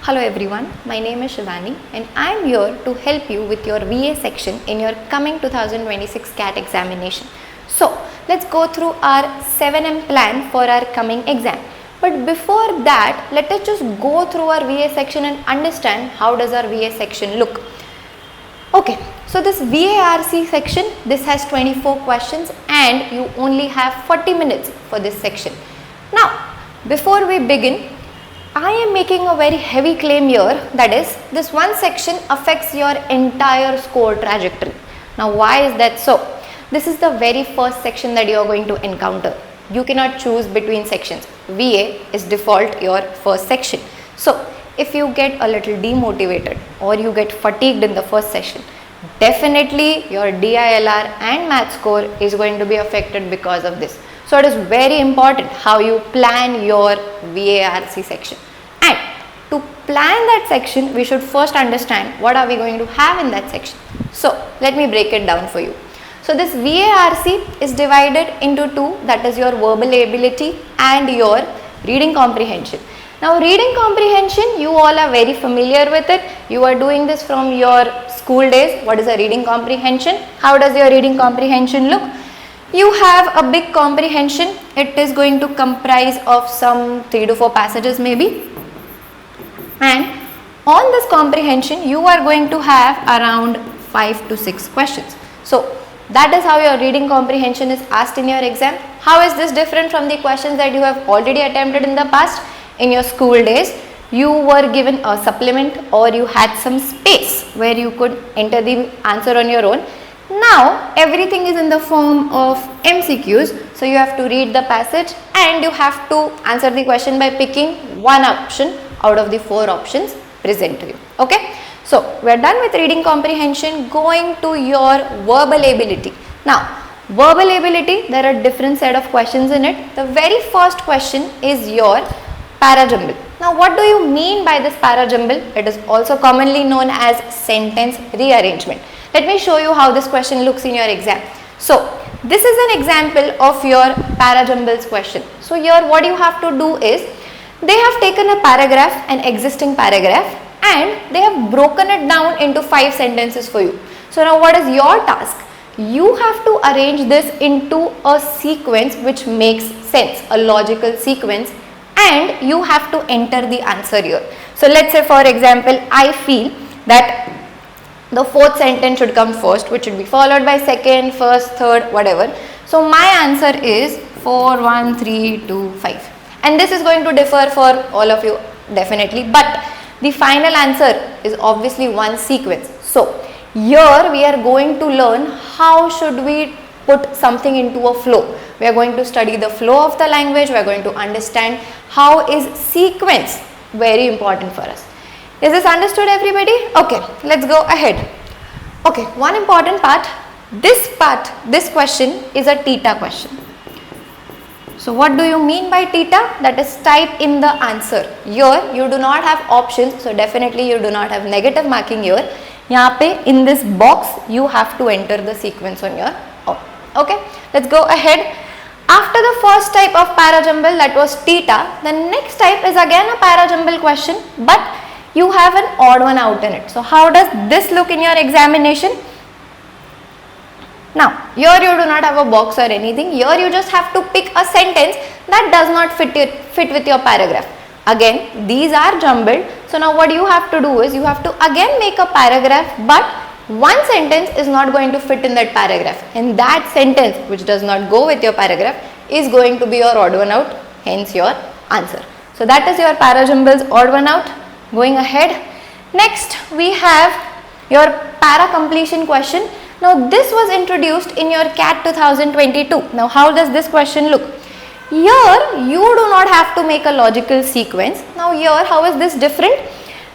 Hello everyone, my name is Shivani and I am here to help you with your VA section in your coming 2026 CAT examination. So, let's go through our 7M plan for our coming exam. But before that, let us just go through our VA section and understand how does our VA section look. Okay, so this VARC section, this has 24 questions and you only have 40 minutes for this section. Now, before we begin, I am making a very heavy claim here, that is, this one section affects your entire score trajectory. Now, why is that so? This is the very first section that you are going to encounter. You cannot choose between sections. VA is default your first section. So, if you get a little demotivated or you get fatigued in the first session, definitely your DILR and math score is going to be affected because of this. So, it is very important how you plan your VARC section. And to plan that section, we should first understand what are we going to have in that section. So, let me break it down for you. So, this VARC is divided into two, that is your verbal ability and your reading comprehension. Now, reading comprehension, you all are very familiar with it. You are doing this from your school days. What is a reading comprehension? How does your reading comprehension look? You have a big comprehension. It is going to comprise of some 3 to 4 passages maybe. And on this comprehension, you are going to have around 5 to 6 questions. So, that is how your reading comprehension is asked in your exam. How is this different from the questions that you have already attempted in the past? In your school days, you were given a supplement or you had some space where you could enter the answer on your own. Now, everything is in the form of MCQs. So, you have to read the passage and you have to answer the question by picking one option out of the 4 options present to you. Okay. So, we are done with reading comprehension, going to your verbal ability. Now, verbal ability, there are different set of questions in it. The very first question is your parajumble. Now, what do you mean by this parajumble? It is also commonly known as sentence rearrangement. Let me show you how this question looks in your exam. So, this is an example of your parajumbles question. So, here what you have to do is, they have taken a paragraph, an existing paragraph, and they have broken it down into 5 sentences for you. So, now what is your task? You have to arrange this into a sequence which makes sense, a logical sequence, and you have to enter the answer here. So, let's say for example, I feel that the 4th sentence should come first, which should be followed by 2nd, 1st, 3rd, whatever. So, my answer is 4, 1, 3, 2, 5. And this is going to differ for all of you definitely, but the final answer is obviously one sequence. So, here we are going to learn how should we put something into a flow. We are going to study the flow of the language. We are going to understand how is sequence very important for us. Is this understood, everybody? Okay, let's go ahead. Okay, one important part, this question is a theta question. So, what do you mean by theta? That is, type in the answer. Here you do not have options, so definitely you do not have negative marking here. Yahan pe in this box you have to enter the sequence on your own. Okay, let's go ahead. After the first type of parajumble, that was theta, the next type is again a parajumble question, but you have an odd one out in it. So, how does this look in your examination? Now, here you do not have a box or anything. Here you just have to pick a sentence that does not fit with your paragraph. Again, these are jumbled. So, now what you have to do is you have to again make a paragraph, but one sentence is not going to fit in that paragraph. And that sentence which does not go with your paragraph is going to be your odd one out, hence your answer. So, that is your parajumbles odd one out. Going ahead. Next, we have your para completion question. Now, this was introduced in your CAT 2022. Now, how does this question look? Here, you do not have to make a logical sequence. Now, here, how is this different?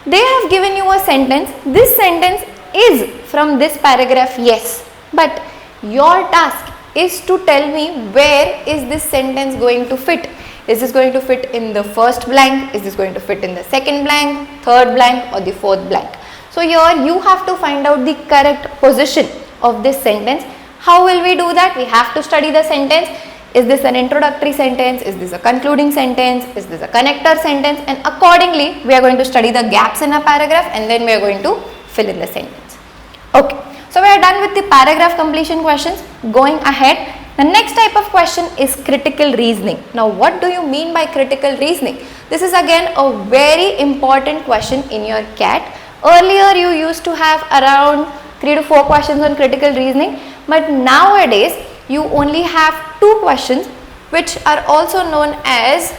They have given you a sentence. This sentence is from this paragraph, yes. But your task is to tell me where is this sentence going to fit. Is this going to fit in the first blank? Is this going to fit in the second blank, third blank, or the fourth blank? So, here you have to find out the correct position of this sentence. How will we do that? We have to study the sentence. Is this an introductory sentence? Is this a concluding sentence? Is this a connector sentence? And accordingly, we are going to study the gaps in a paragraph and then we are going to fill in the sentence. Okay, so we are done with the paragraph completion questions. Going ahead, the next type of question is critical reasoning. Now, what do you mean by critical reasoning? This is again a very important question in your CAT. Earlier, you used to have around 3 to 4 questions on critical reasoning, but nowadays, you only have 2 questions which are also known as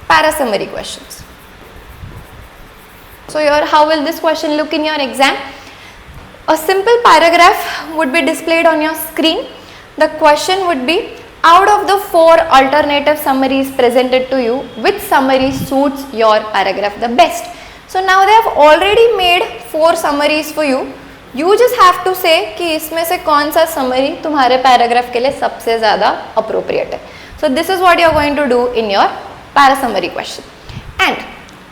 para-summary questions. So here, how will this question look in your exam? A simple paragraph would be displayed on your screen. The question would be, out of the 4 alternative summaries presented to you, which summary suits your paragraph the best? So now they have already made 4 summaries for you. You just have to say कि इसमें से कौन सा summary तुम्हारे paragraph के लिए सबसे ज़्यादा appropriate है. So this is what you are going to do in your para summary question. And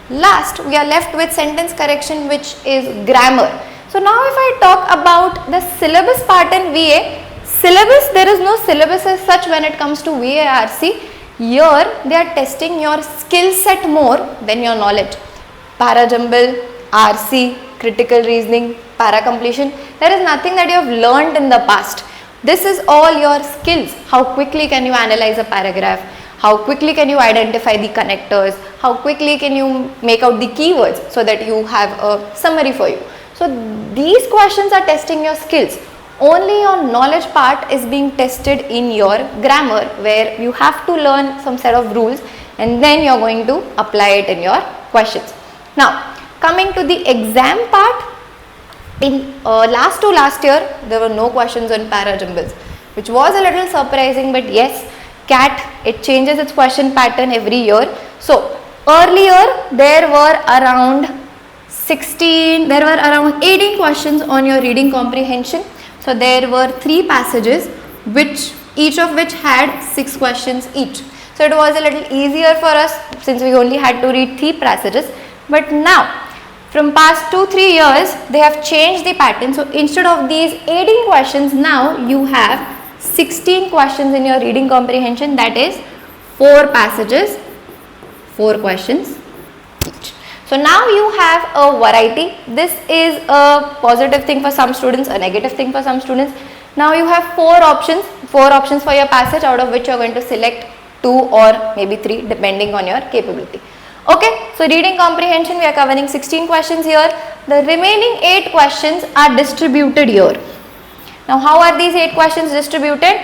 last, we are left with sentence correction, which is grammar. So now if I talk about the syllabus part in VA, syllabus, there is no syllabus as such when it comes to VARC. Here they are testing your skill set more than your knowledge. Para jumble, RC, critical reasoning, para completion, there is nothing that you have learned in the past. This is all your skills. How quickly can you analyze a paragraph? How quickly can you identify the connectors? How quickly can you make out the keywords so that you have a summary for you? So these questions are testing your skills. Only your knowledge part is being tested in your grammar, where you have to learn some set of rules and then you are going to apply it in your questions. Now, coming to the exam part, in last year, there were no questions on para jumbles, which was a little surprising, but yes, CAT, it changes its question pattern every year. So, earlier there were around 18 questions on your reading comprehension. So, there were 3 passages, each of which had 6 questions each. So, it was a little easier for us since we only had to read 3 passages. But now, from past 2-3 years, they have changed the pattern. So, instead of these 18 questions, now you have 16 questions in your reading comprehension, that is 4 passages, 4 questions each. So, now you have a variety. This is a positive thing for some students, a negative thing for some students. Now, you have 4 options for your passage, out of which you are going to select 2 or maybe 3 depending on your capability. Okay, so reading comprehension, we are covering 16 questions here. The remaining 8 questions are distributed here. Now, how are these 8 questions distributed?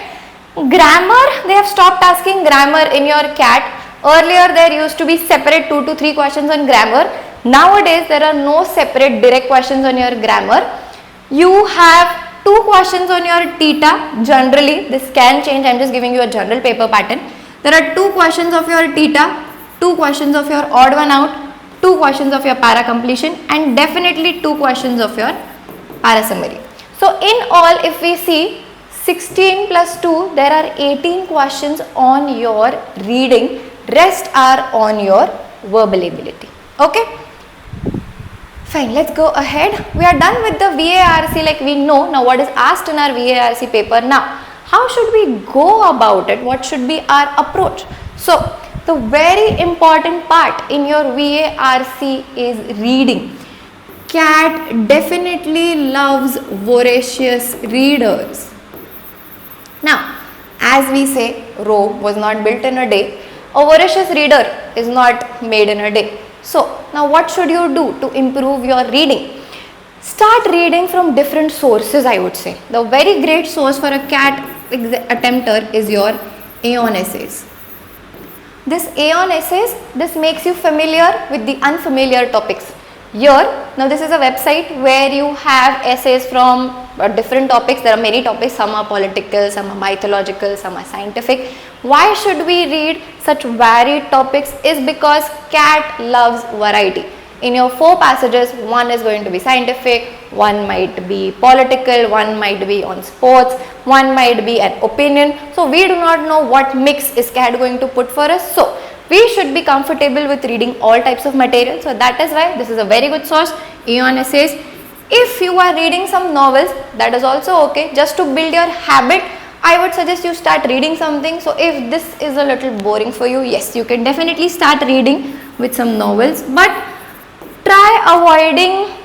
Grammar, they have stopped asking grammar in your CAT. Earlier, there used to be separate 2 to 3 questions on grammar. Nowadays, there are no separate direct questions on your grammar. You have 2 questions on your theta. Generally, this can change. I am just giving you a general paper pattern. There are 2 questions of your theta, 2 questions of your odd one out, 2 questions of your para completion, and definitely 2 questions of your para summary. So, in all, if we see 16 plus 2, there are 18 questions on your reading, rest are on your verbal ability. Okay? Fine, let's go ahead. We are done with the VARC, like we know now what is asked in our VARC paper. Now, how should we go about it? What should be our approach? So, the very important part in your VARC is reading. CAT definitely loves voracious readers. Now, as we say, Rome was not built in a day. A voracious reader is not made in a day. So, now what should you do to improve your reading? Start reading from different sources, I would say. The very great source for a CAT attempter is your Aeon essays. This Aeon essays, this makes you familiar with the unfamiliar topics. Here, now this is a website where you have essays from different topics. There are many topics, some are political, some are mythological, some are scientific. Why should we read such varied topics? Is because CAT loves variety. In your 4 passages, one is going to be scientific, one might be political, one might be on sports, one might be an opinion. So, we do not know what mix is CAT going to put for us. So, we should be comfortable with reading all types of material. So, that is why this is a very good source, Aeon essays. If you are reading some novels, that is also okay. Just to build your habit, I would suggest you start reading something. So if this is a little boring for you, yes, you can definitely start reading with some novels, but try avoiding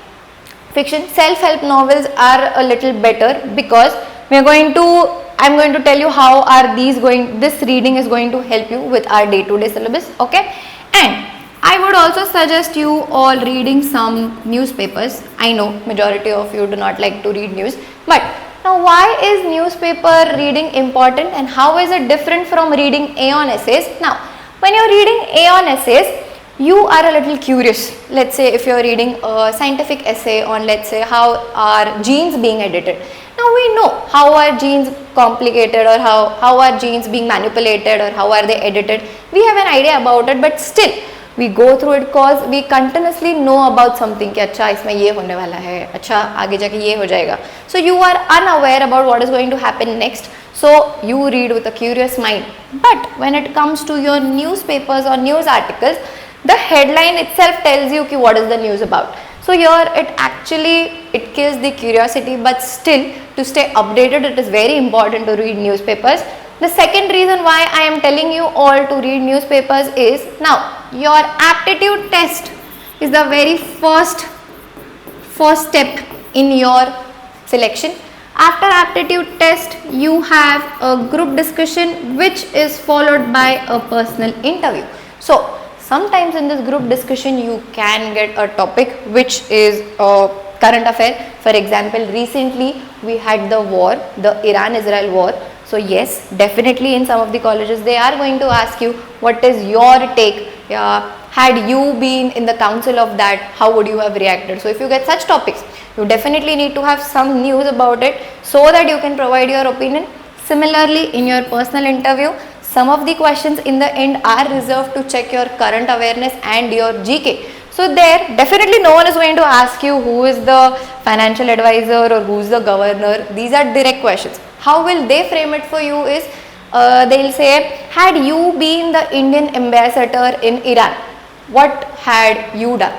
fiction. Self-help novels are a little better because I'm going to tell you how are this reading is going to help you with our day-to-day syllabus, okay? And I would also suggest you all reading some newspapers. I know majority of you do not like to read news, but now why is newspaper reading important and how is it different from reading Aeon essays? Now, when you're reading Aeon essays, you are a little curious. Let's say if you're reading a scientific essay on, let's say, how are genes being edited. Now we know how are genes complicated, or how are genes being manipulated, or how are they edited. We have an idea about it, but still we go through it because we continuously know about something कि अच्छा इसमें ये होने वाला है, अच्छा आगे जाके ये हो जाएगा. So you are unaware about what is going to happen next. So you read with a curious mind. But when it comes to your newspapers or news articles, the headline itself tells you ki what is the news about. So here it kills the curiosity, but still to stay updated it is very important to read newspapers. The second reason why I am telling you all to read newspapers is, now your aptitude test is the very first step in your selection. After aptitude test you have a group discussion which is followed by a personal interview. So sometimes in this group discussion you can get a topic which is a current affair. For example, recently we had the war, the Iran-Israel war. So yes, definitely in some of the colleges they are going to ask you what is your take. Had you been in the council of that, how would you have reacted? So if you get such topics, you definitely need to have some news about it so that you can provide your opinion. Similarly, in your personal interview, some of the questions in the end are reserved to check your current awareness and your GK. So there definitely no one is going to ask you who is the financial advisor or who is the governor. These are direct questions. How will they frame it for you is, they'll say, had you been the Indian ambassador in Iran, what had you done?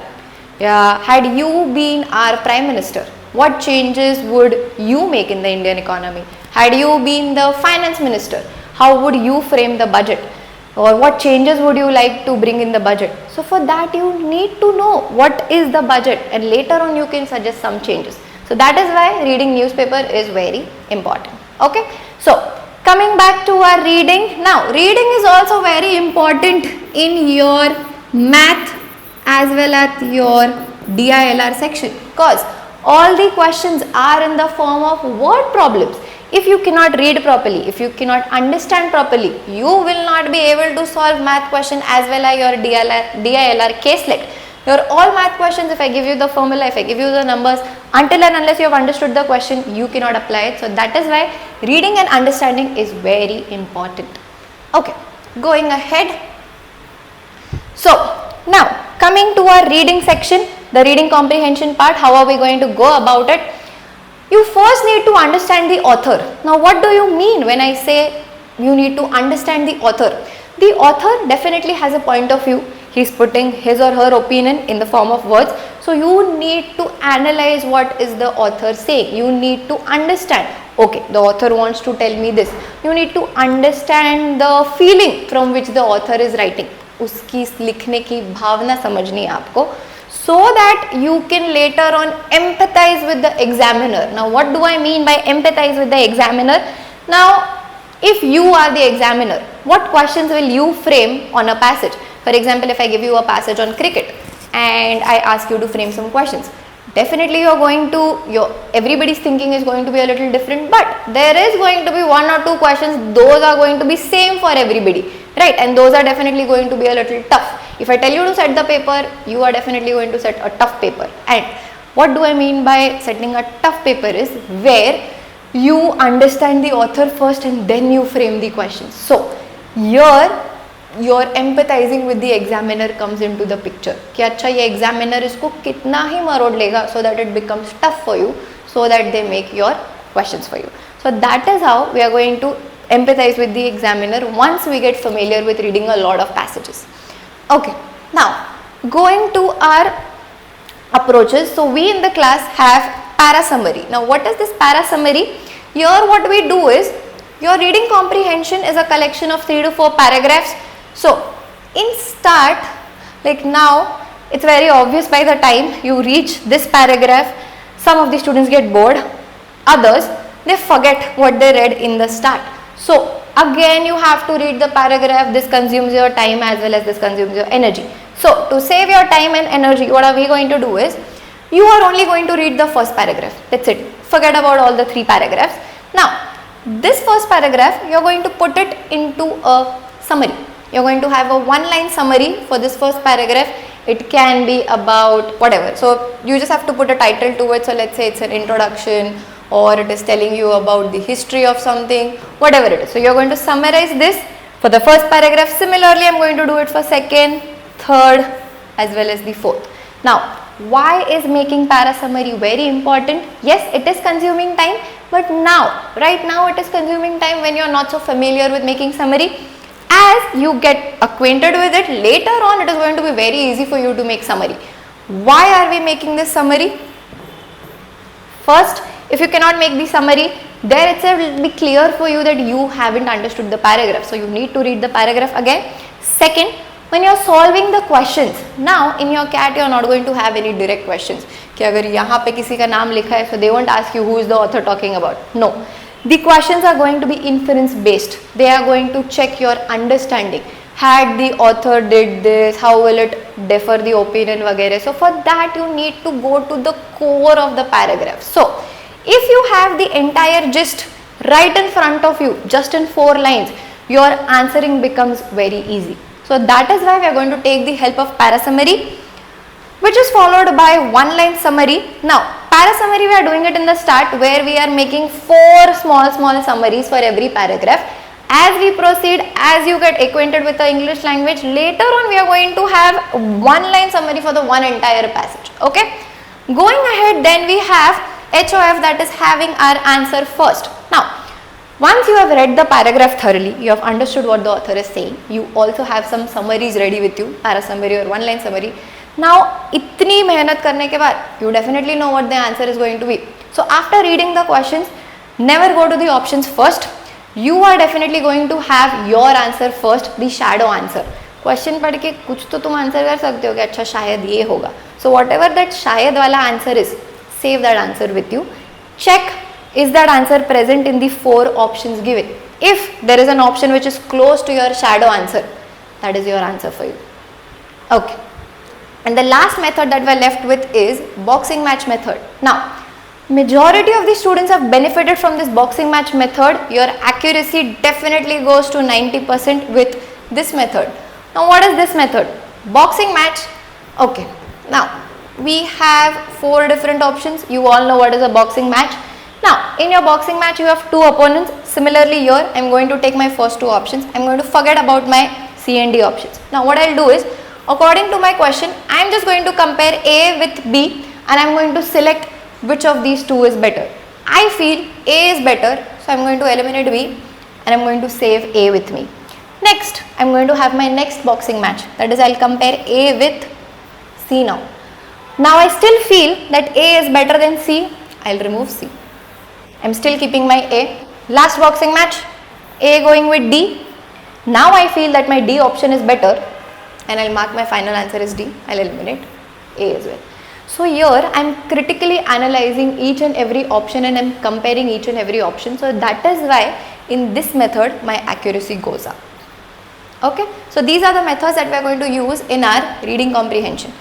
Had you been our prime minister, what changes would you make in the Indian economy? Had you been the finance minister, how would you frame the budget? Or what changes would you like to bring in the budget? So for that you need to know what is the budget, and later on you can suggest some changes. So that is why reading newspaper is very important. Okay. So coming back to our reading. Now reading is also very important in your math as well as your DILR section, because all the questions are in the form of word problems. If you cannot read properly, if you cannot understand properly, you will not be able to solve math question as well as your DILR caselet. Your all math questions, if I give you the formula, if I give you the numbers, until and unless you have understood the question, you cannot apply it. So that is why reading and understanding is very important. Okay, going ahead. So now coming to our reading section, the reading comprehension part, how are we going to go about it? You first need to understand the author. Now what do you mean when I say you need to understand the author? The author definitely has a point of view. He is putting his or her opinion in the form of words. So you need to analyze what is the author saying. You need to understand, okay, the author wants to tell me this. You need to understand the feeling from which the author is writing. उसकी लिखने की भावना समझनी है आपको, so that you can later on empathize with the examiner. Now what do I mean by empathize with the examiner? Now if you are the examiner, what questions will you frame on a passage? For example, if I give you a passage on cricket and I ask you to frame some questions, definitely you are going to, everybody's thinking is going to be a little different, but there is going to be one or two questions, those are going to be same for everybody, right? And those are definitely going to be a little tough. If I tell you to set the paper, you are definitely going to set a tough paper. And what do I mean by setting a tough paper is where you understand the author first and then you frame the questions. So here your empathizing with the examiner comes into the picture. कि अच्छा ये examiner इसको कितना ही मरोड़ लेगा so that it becomes tough for you, so that they make your questions for you. So that is how we are going to empathize with the examiner once we get familiar with reading a lot of passages. Okay, now going to our approaches. So we in the class have para summary. Now what is this para summary? Here what we do is Your reading comprehension is a collection of 3 to 4 paragraphs. So in start, like now, it's very obvious by the time you reach this paragraph, some of the students get bored, others they forget what they read in the start. So again you have to read the paragraph. This consumes your time as well as this consumes your energy. So to save your time and energy, what are we going to do is, you are only going to read the first paragraph. That's it. Forget about all the 3 paragraphs. Now this first paragraph, you are going to put it into a summary. You are going to have a 1-line summary for this first paragraph. It can be about whatever. So you just have to put a title to it. So let's say it's an introduction, or it is telling you about the history of something, whatever it is. So you are going to summarize this for the first paragraph. Similarly, I am going to do it for second, third as well as the fourth. Now why is making para summary very important? Yes, it is consuming time, but right now it is consuming time when you are not so familiar with making summary. As you get acquainted with it, later on it is going to be very easy for you to make summary. Why are we making this summary? First, if you cannot make the summary, there itself will be clear for you that you haven't understood the paragraph. So you need to read the paragraph again. Second, when you are solving the questions, now in your CAT you are not going to have any direct questions. कि अगर यहाँ पे किसी का नाम लिखा है, so they won't ask you who is the author talking about. No. The questions are going to be inference based. They are going to check your understanding. Had the author did this, how will it differ the opinion वगैरह. So for that you need to go to the core of the paragraph. So if you have the entire gist right in front of you, just in 4 lines, your answering becomes very easy. So that is why we are going to take the help of para summary, which is followed by 1-line summary. Now para summary we are doing it in the start, where we are making 4 small summaries for every paragraph. As we proceed, as you get acquainted with the English language, later on we are going to have 1-line summary for the one entire passage. Okay, going ahead, then we have HOF, that is having our answer first. Now once you have read the paragraph thoroughly, you have understood what the author is saying, you also have some summaries ready with you, para summary or 1-line summary. Now itni mehnat karne ke baad, you definitely know what the answer is going to be. So after reading the questions, never go to the options first. You are definitely going to have your answer first, the shadow answer. Question पढ़ के कुछ तो तुम answer कर सकते हो कि अच्छा शायद ये होगा. So whatever that शायद वाला answer is, save that answer with you. Check, is that answer present in the 4 options given. If there is an option which is close to your shadow answer, that is your answer for you. Okay. And the last method that we are left with is boxing match method. Now majority of the students have benefited from this boxing match method. Your accuracy definitely goes to 90% with this method. Now what is this method? Boxing match. Okay, now we have 4 different options. You all know what is a boxing match. Now in your boxing match you have 2 opponents. Similarly here I am going to take my first 2 options. I am going to forget about my C and D options. Now what I will do is, according to my question, I am just going to compare A with B and I am going to select which of these 2 is better. I feel A is better, so I am going to eliminate B and I am going to save A with me. Next, I am going to have my next boxing match, that is I will compare A with C now. Now I still feel that A is better than C, I will remove C. I am still keeping my A. Last boxing match, A going with D. Now I feel that my D option is better and I will mark my final answer as D. I will eliminate A as well. So here I am critically analyzing each and every option and I am comparing each and every option. So that is why in this method my accuracy goes up. Okay. So these are the methods that we are going to use in our reading comprehension.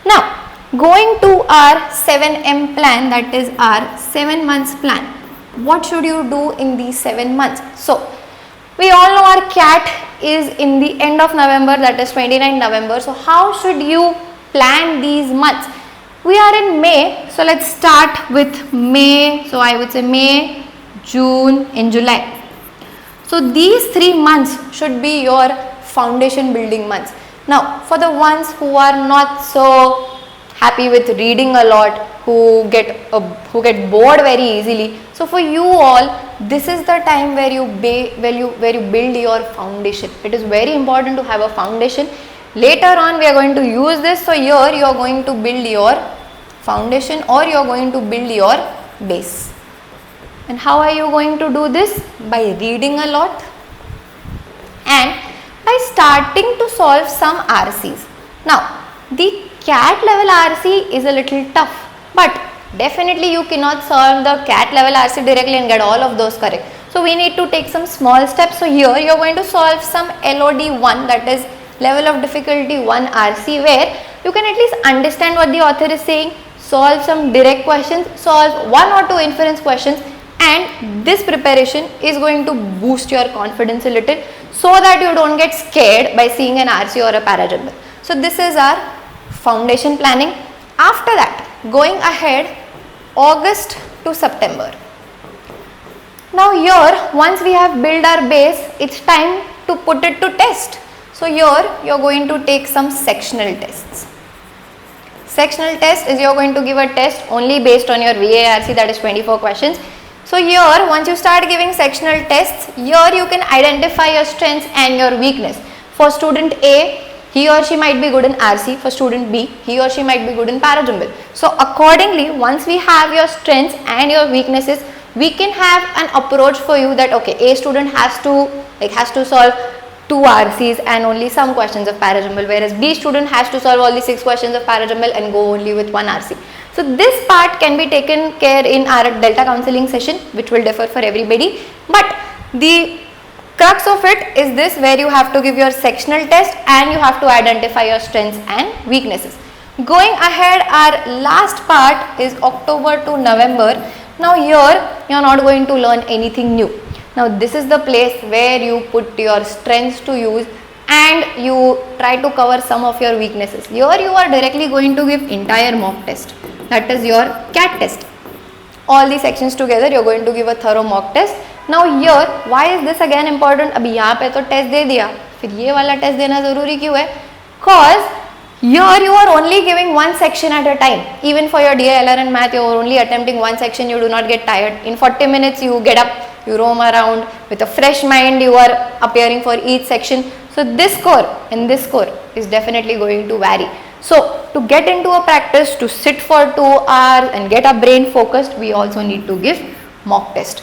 Now going to our 7M plan, that is our 7 months plan. What should you do in these 7 months? So we all know our CAT is in the end of November, that is 29 November. So how should you plan these months? We are in May, so let's start with May. So I would say May, June and July. So these 3 months should be your foundation building months. Now for the ones who are not so happy with reading a lot, who get bored very easily, so for you all, this is the time where you build your foundation. It is very important to have a foundation. Later on we are going to use this. So here you are going to build your foundation or you are going to build your base. And how are you going to do this? By reading a lot and by starting to solve some RCs. Now, the CAT level RC is a little tough, but definitely you cannot solve the CAT level RC directly and get all of those correct. So we need to take some small steps. So here you are going to solve some LOD 1, that is level of difficulty 1 RC, where you can at least understand what the author is saying, solve some direct questions, solve 1 or 2 inference questions, and this preparation is going to boost your confidence a little so that you don't get scared by seeing an RC or a parajumble. So this is our foundation planning. After that, going ahead, August to September. Now here, once we have built our base, it's time to put it to test. So here you are going to take some sectional tests. Sectional test is you are going to give a test only based on your VARC, that is 24 questions. So here, once you start giving sectional tests, here you can identify your strengths and your weakness. For student A, he or she might be good in RC. For student B, he or she might be good in parajumble. So accordingly, once we have your strengths and your weaknesses, we can have an approach for you that okay, A student has to solve 2 RCs and only some questions of parajumble, whereas B student has to solve all the 6 questions of parajumble and go only with 1 RC. So this part can be taken care in our Delta counseling session, which will differ for everybody. But the crux of it is this, where you have to give your sectional test and you have to identify your strengths and weaknesses. Going ahead, our last part is October to November. Now here you are not going to learn anything new. Now this is the place where you put your strengths to use and you try to cover some of your weaknesses. Here you are directly going to give entire mock test, that is your CAT test. All the sections together you are going to give a thorough mock test. Now here, why is this again important? अभी यहाँ पे तो test दे दिया, फिर ये वाला test देना ज़रूरी क्यों है? Cause here you are only giving one section at a time. Even for your DILR and math, you are only attempting one section. You do not get tired. In 40 minutes, you get up, you roam around with a fresh mind. You are appearing for each section. So this score and this score is definitely going to vary. So to get into a practice, to sit for 2 hours and get our brain focused, we also need to give mock test.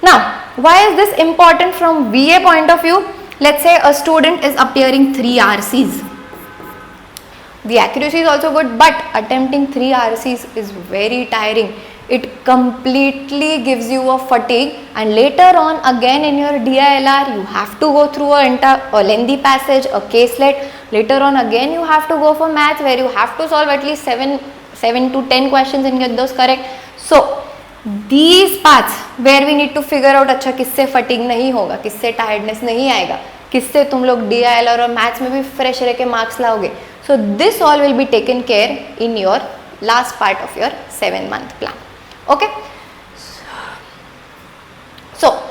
Now, why is this important from VA point of view? Let's say a student is appearing 3 RCs. The accuracy is also good, but attempting 3 RCs is very tiring. It completely gives you a fatigue, and later on again in your DILR you have to go through a lengthy passage, a caselet. Later on again you have to go for maths, where you have to solve at least 7 to 10 questions and get those correct. So these parts where we need to figure out अच्छा किससे fatigue नहीं होगा, किससे tiredness नहीं आएगा, किससे तुम लोग DILR और maths में भी fresh रह के marks लाओगे. So this all will be taken care in your last part of your 7-month plan. Okay. So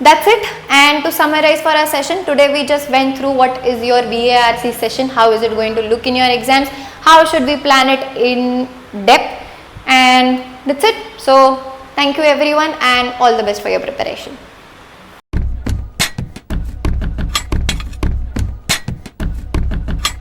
that's it. And to summarize for our session, today we just went through what is your VARC session, how is it going to look in your exams, how should we plan it in depth, and that's it. So thank you everyone and all the best for your preparation.